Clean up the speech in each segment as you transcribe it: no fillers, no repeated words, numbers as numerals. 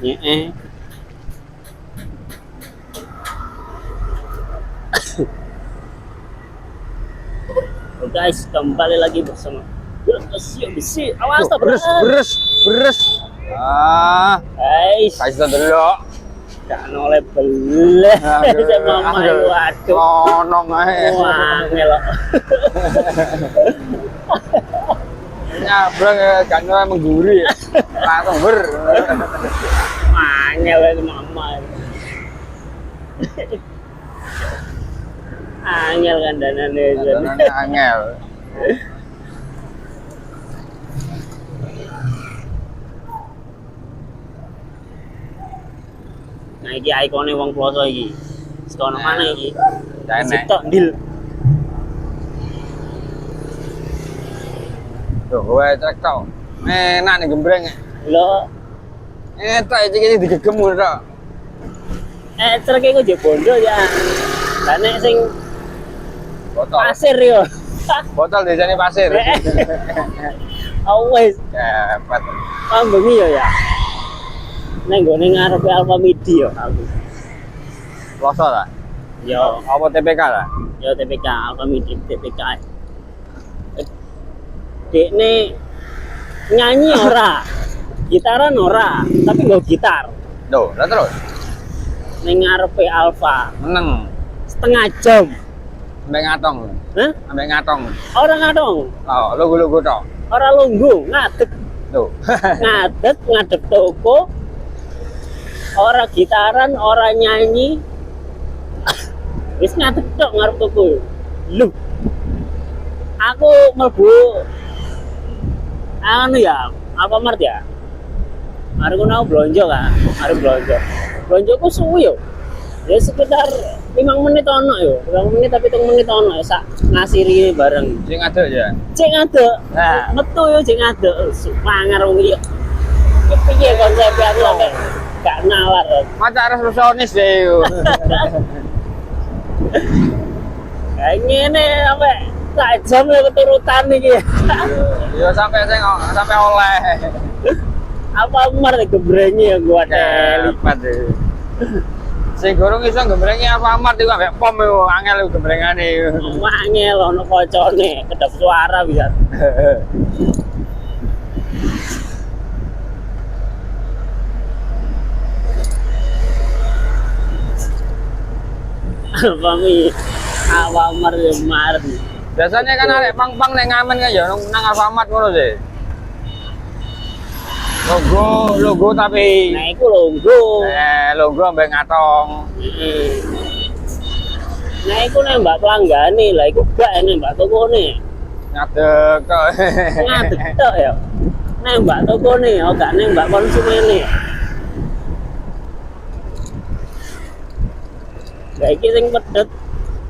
Heeh. Oh guys, kembali lagi bersama Siap besi. Awas tak beres. Guys, Kasih tau dulu. gak noleh belah. Sama main waduh. Nonong aja. Wah, ngelok. Nyabrang gak noleh mengguri. Langsung Angel itu mama. Angel kan danane. Dananya angel. Nah iki ikone wong Ploso iki. Sekono mana iki? Enek. Sitok ndil. Tuh, gue trek tau. Enak nih gembreng. Lho, Tak iki digegem tok. trek iku jek bondo ya. Lah nek sing Botol. pasir yo. Botol desane pasir. Always Dapat. bengi yo ya. Nek nggone ngarepe Alfa Midi yo aku. Loso ta? Yo, Apa TPK ta? yo TPK Alfa Midi TPK. Dekne nyanyi ora, gitaran ora, tapi nggo gitar. Duh, lah terus. Ning ngarepe Alfa Meneng. setengah jam. Sampai ngatong. Hah? Sampai ngatong. Ora ngadong, Oh, logo-logo tok. ora lungguh, ngadeg. Tuh. ngadeg toko. Ora gitaran, ora nyanyi. Wis ngadeg tok ngarep toko. Lu. Aku mlebu anu ya, Alfamart ya. Mari aku blonjo kan, Blonjoku suwi yo. Ya sekitar 5 menit ono yo. 5 menit tapi 7 menit ono ya sak ngasiri bareng. Sing aduk ya. Cek ngaduk. Nah. Metu yo cek ngaduk. Supangar wong iki. Iki piye konsepnya aku sampe gak nalar. Masa resepsionis deh yuk. Kayak ngene sampe sak jam ya keturutan iki. Yo sampai oleh. Apa Alfamart gebrenge ya gua teli. Dapat deh. Sing gorong iso gembrengi Alfamart iku ambek pom yo angel iku gembrengane. Wangel ono kocone, kedap suara bisa. Alfamart yo mar. Biasanya kan arek pang-pang nek ngamen kan ya nang Alfamart ngono sih. Logo tapi Nah iku longgo. logo ambek ngatong. Nah iku nembak pelanggane, lah iku gak nembak tokone. Ngadeg kok. Ngadeg tok ya. Nembak tokone, oh gak nembak konsumennya. Lah iki sing pedet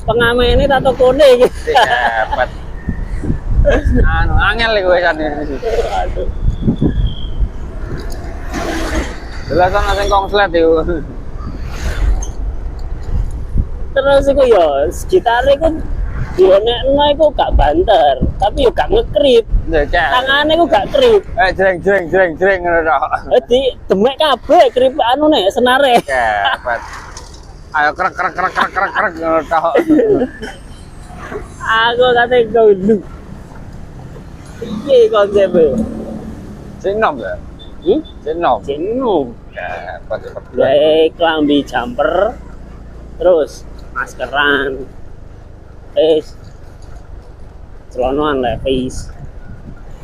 pengamene ta tokone iki. Dapat. Anu angel iku wisan. Aduh. Jelasan sing konslet iku. Terus iku yo gitare iku dionekno iku gak banter, tapi yo gak ngekrip. Tangane iku gak krip. Jreng ngono tok. Dadi demek kabeh krip anune senare. Dapat. Ayo krek ngono tok. Aku kate dulu. Piye konsepnya? Sinom ya. Sinom. Jenuh. Dapat. Gawe klambi jumper, terus maskeran, celonoan levis.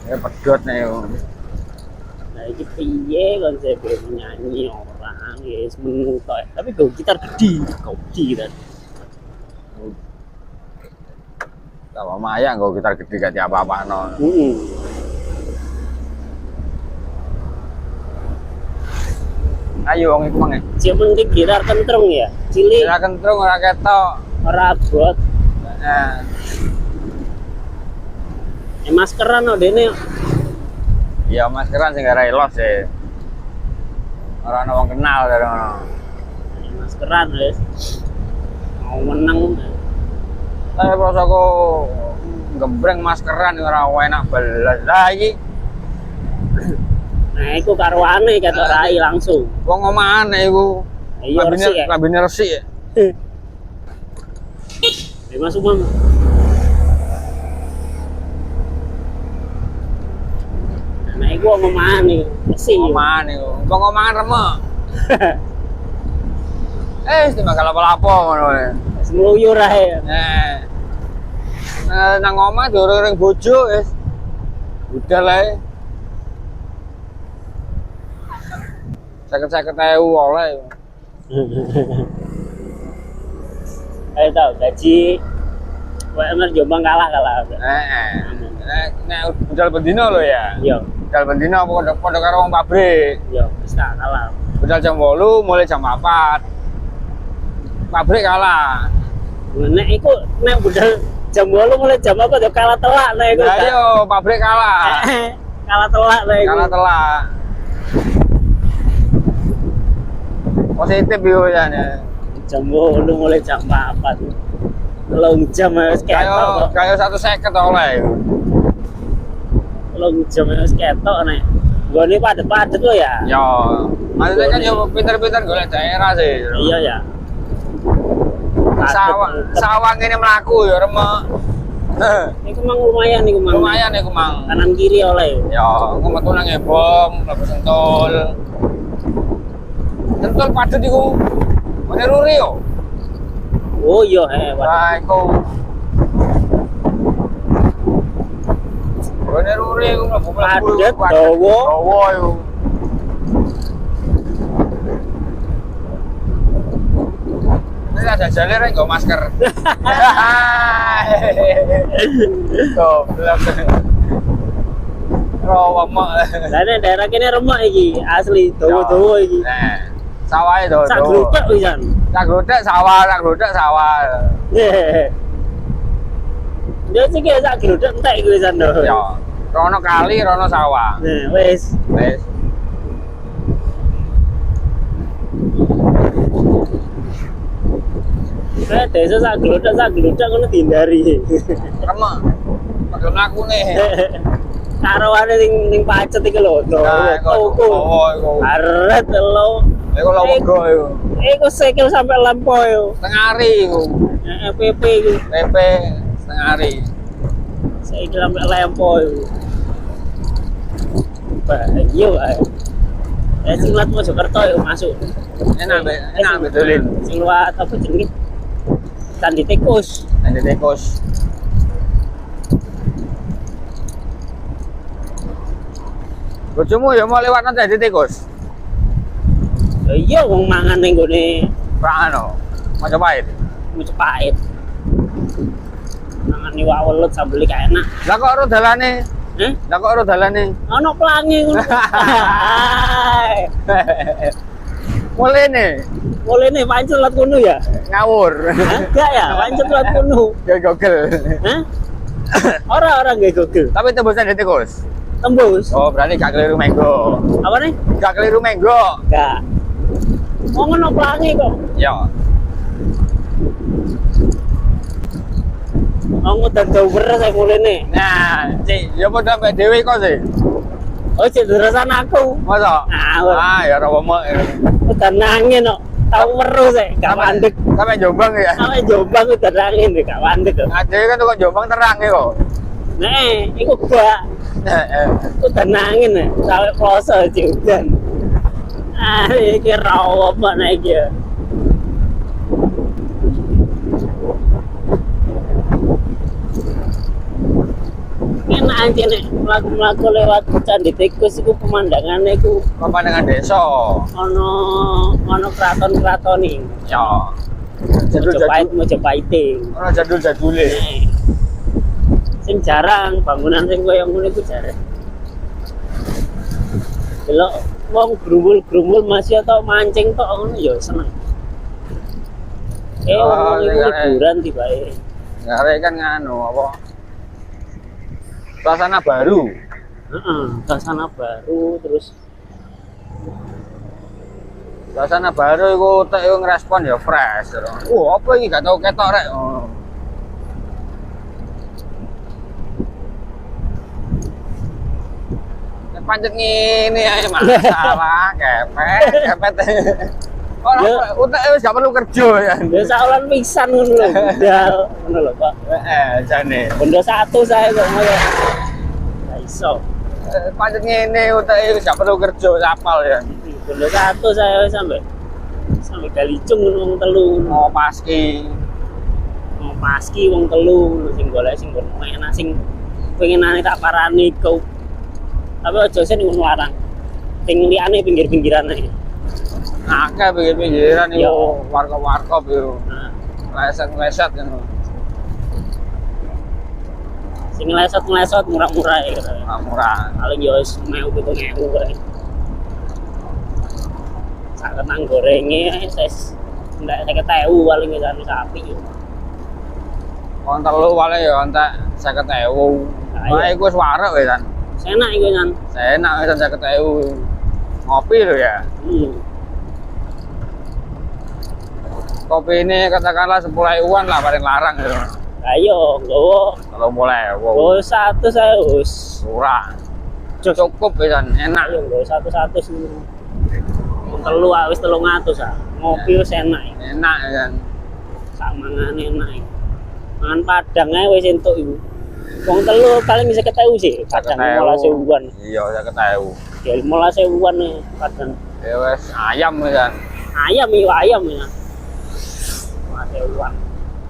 Ya pedot nih yo. Nah iki piye konsepnya nyanyi orang wis meneng tok. Tapi go gitar gede gitar. Sama Maya nggo gitar gede gak diapa-apano. Ayo wong iku mang. Sing penting gitar kentrung ya. Cilik Ora kentrung ora ketok. ora abot. Nah, Maskeran no dene. ya maskeran sing gara elos sih. Ora ana wong kenal karo ngono. Maskeran wis. Mau meneng. Tapi prosoku gembreng maskeran ora enak belas. Lah iki Nah, iku karuane ketok rai langsung. Wong omahan iku. Iya resik ya. Lambene resik ya. Mas Umam. Nah, iku omahan iki. Resik. Omahan iku. Wong omahan remek. Wis bakal apa-apa ngono wae. Wis ngluyur ae. Nang omah dorong bojo wis. Budal ae. 50.000 oleh. Ayo tau gaji UMR Jombang kalah. Nek budal bendino lho ya. Iya, Budal bendino padha karo wong pabrik. iya wis tak kalah. Budal jam 8 mulai jam 4. Pabrik kalah. Nek iku nek budal jam 8 mulai jam apa yo kalah telak nek iku. Lah yo pabrik kalah. Kalah telak nek iku. Kalah telak. Positif yo ya. Jam 8 mulai jam 4. Telung jam wis ketok. Kayak 150 oleh. Telung jam wis ketok nek. Gone padet-padet lho ya. Yo, maksudnya kan yo pinter-pinter golek daerah sih. Iya ya. Sawang ini melaku ya remek. Iku mang lumayan iku mang. Lumayan iku mang. Kanan kiri oleh. Ya, aku metu nang Ebong, mlebu Sentul. Sentul padet iku. Mene ruri yo. Oh iya Wah, iku. Mene ruri iku mlebu padet dawa. Dawa iku. Ini ada jalan rek nggo masker. Goblok. Romo. Lah nek daerah kene remek iki, asli dawa-dawa iki. Nah, sawahe dawa. Sak gludek pisan. Sak gludek sawah. Ya sik sak gludek entek iku pisan to. Ya, rono kali, rono sawah. Nah, wis. Wis. Desa sak gludek ngono dihindari. Remek. Padha mlakune. Karoane ning pacet iki lho. Nah, Tuku. iku. Aret lho. Iku lho wego iku. Iku sikil sampe lempo yo. Setengah hari iku. PP iku. PP setengah hari. Sikil sampe lempo iku. Iya ae. Sing lat Mojokerto yo masuk. Enak betulin. Sing luwat apa jenenge? Candi Tikus. Ada tikus. Bojomu ya mau lewat nanti ada tikus. Ya iya wong mangan ning gone Prano. Majapahit. Majapahit. Mangan iwak welut sambel gak enak. Lah kok ora dalane? Lah kok ora dalane? Ono pelangi ngono. Mulene pancet lat kono ya? Ngawur. Enggak ya, pancet lat kono. Ya Google. Hah? Orang nggak Google. Tapi tembusan ada tikus. Tembus. Oh, berarti gak keliru menggo. Apa nih? Gak keliru menggo. Enggak. Oh ngono pelangi kok. Ya. Oh ngudan jauh beres saya mulene. Nah, Cik, ya padha mek dhewe kok sih. Oh cek deresan aku. Masa? Ya ora wemek. Udan angin kok. Tahu weruh sih, gak mandek. Sampai Jombang ya. Sampai Jombang udan angin gak mandek kok. Nah, dhewe kan tukang Jombang terang ya kok. Nek, iku gak. Udan angin nek, sampai poso cek udan. Iki rawa apa nek iki. Enak aja nek mlaku-mlaku lewat Candi Tikus iku pemandangannya iku Pemandangan desa. ono kraton-kraton iki. Ya. Majapahit. Ono jadul-jadule. Sing jarang bangunan sing koyo ngono iku jarang. Delok wong grumbul-grumbul masih atau mancing tok ngono ya seneng. Wong iku liburan tibae. Ngarep kan nganu apa? Suasana baru. Suasana baru terus Suasana baru iku tek ngrespon ya fresh. Apa iki gak tau ketok rek. pancet ngene ae masalah kepet. Ora Ya. utek wis gak perlu kerja ya. Ya saulan pisan ngono lho. Budal ngono lho, Pak. Jane. Benda satu saya kok ngono. Gak iso. Pancet ngene utek wis gak perlu kerja apal ya. Benda satu saya sampai galicung ngono wong telu. Mau paski. Mau paski wong telu sing golek sing enak sing pengenane tak parani kau. Tapi aja sing ngono larang. Sing liyane pinggir-pinggiran ae. Akeh pinggir-pinggiran Yo. iku warkop-warkop yo. Nah, Leset-leset ngono. sing ngelesot murah-murah ya katanya. Murah. Paling ya wis 7.000 kae. Sak kenang gorenge wis ndak 50.000 paling wis anu sapi yo. Kon telu wale ya entek 50.000. Nah, iku wis warek wis kan. Enak iku kan. Enak wis 50.000. Ngopi lho ya. Kopi ini katakanlah 10.000-an lah paling larang ya. Ayo, nggowo. Kalau mulai, Nggowo satu saya wis. murah. Cukup ya kan, enak. Ayo nggowo satu sih. Telu wis 300 ah. Ngopi wis enak. Enak ya kan. Sak mangane enak. Mangan padang ae wis entuk iku. Wong telu paling bisa ketemu sih, padang 15.000-an. Iya, 50.000. Ya 15.000-an nih padang. Ya wes ayam ya kan. Ayam ayam ya. 15.000-an.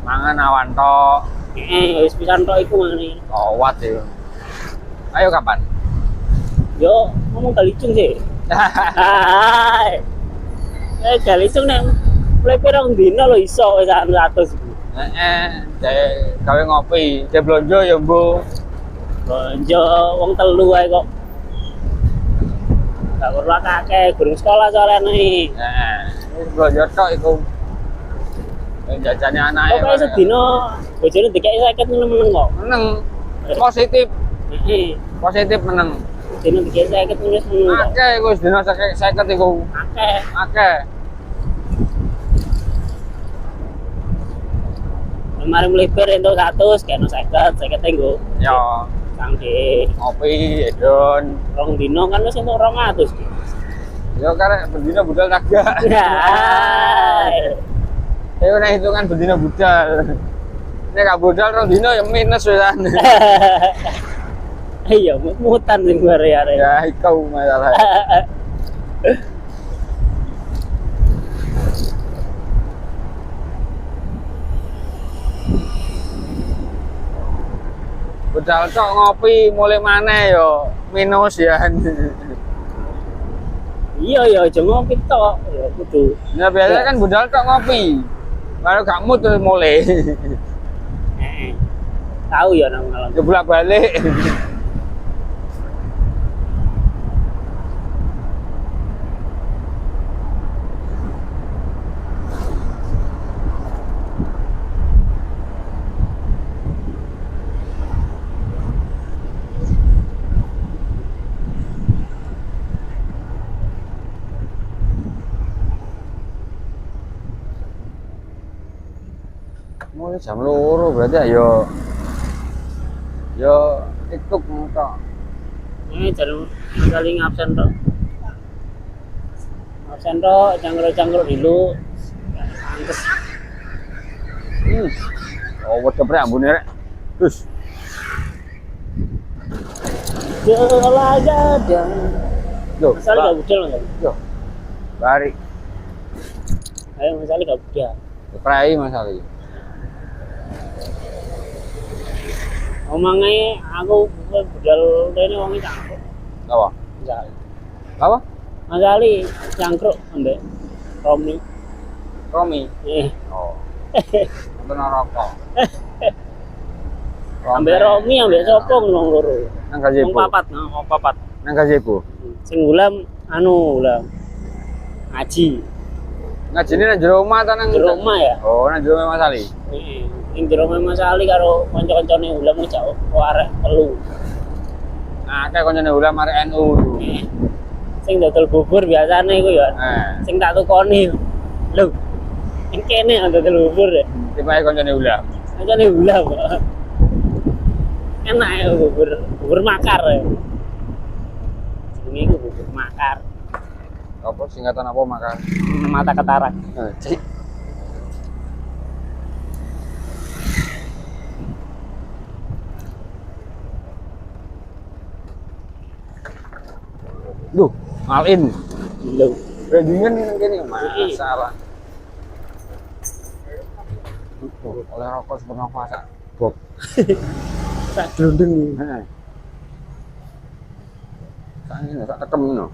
Mangan awan tok. Wis pisan tok iku mangane. Kowat ya. Ayo kapan? Yo ngomong galicung sih. Hai. Galicung nek mulai pirang dina lho iso wis 100 iku. Gawe ngopi, dia blonjo ya, Bu. Blonjo wong telu ae kok. Gak perlu akeh, gurung sekolah soalnya nih. Wis blonjo tok iku. Jajannya anake. Kok sedina bojone dikeki 50 meneng kok. Meneng. Positif, Heeh. positif meneng. Sedina dikeki 50 meneng kok. Akeh iku wis dina 50 iku. Akeh. Akeh. Kemarin melipir entuk 100, kena 50 engko. Ya, Kangge ngopi, edon. rong dino kan wis entuk 200. Ya karek bendina budal kagak. Ya nek hitungan bendina budal. Nek gak budal rong dino ya minus wisan. Iya, mutan sing bare-are. Ya iku masalah. Budal tok ngopi mulai mana yo minus ya. Iya ya aja ngopi tok, ya kudu. Ya biasanya kan budal tok ngopi. Baru gak mood terus mulai. Tahu ya nang malam. Ya bolak balik. Mulai jam loro berarti ayo. Yo TikTok tok. Jangan kali ngabsen tok. Ngabsen tok, jangkro dulu. Pantes. Oh, wedhe prek ambune rek. Terus Jelah gadang. yo. Masalah gak budal enggak? Yo. Bari. Ayo masalah gak budal. Prei masalah. Omange aku budal rene wong iki cangkruk. Apa? Masalah. Apa? Masalah cangkruk ambek Romi. Romi. Oh. Nonton rokok. Ambek Romi ambek sapa wong loro. Nang gazebo. Wong papat. Nang gazebo. Sing ulam ulam. Ngaji. Ngajine nang jero omah ta nang Jero omah ya? Oh, nang jero omah Mas Ali. Heeh. Ning jero Mas Ali karo kanca-kancane ulam iki jauh arek telu. Nah, akeh koncone ulam arek NU. Sing dodol bubur biasane iku ya. Sing tak tukoni. Lho. Ning kene ana dodol bubur ya. Tibae koncone ulam. Kancane ulam. Enak ya bubur makar ya. Apa singkatan apa makan? Mata katarak. Cik. Duh, Alin. Loh. Bajingan ini kene masalah. Oleh rokok supernova sak bob. Sak glundeng. Heeh. Sak ngene sak tekem ngono.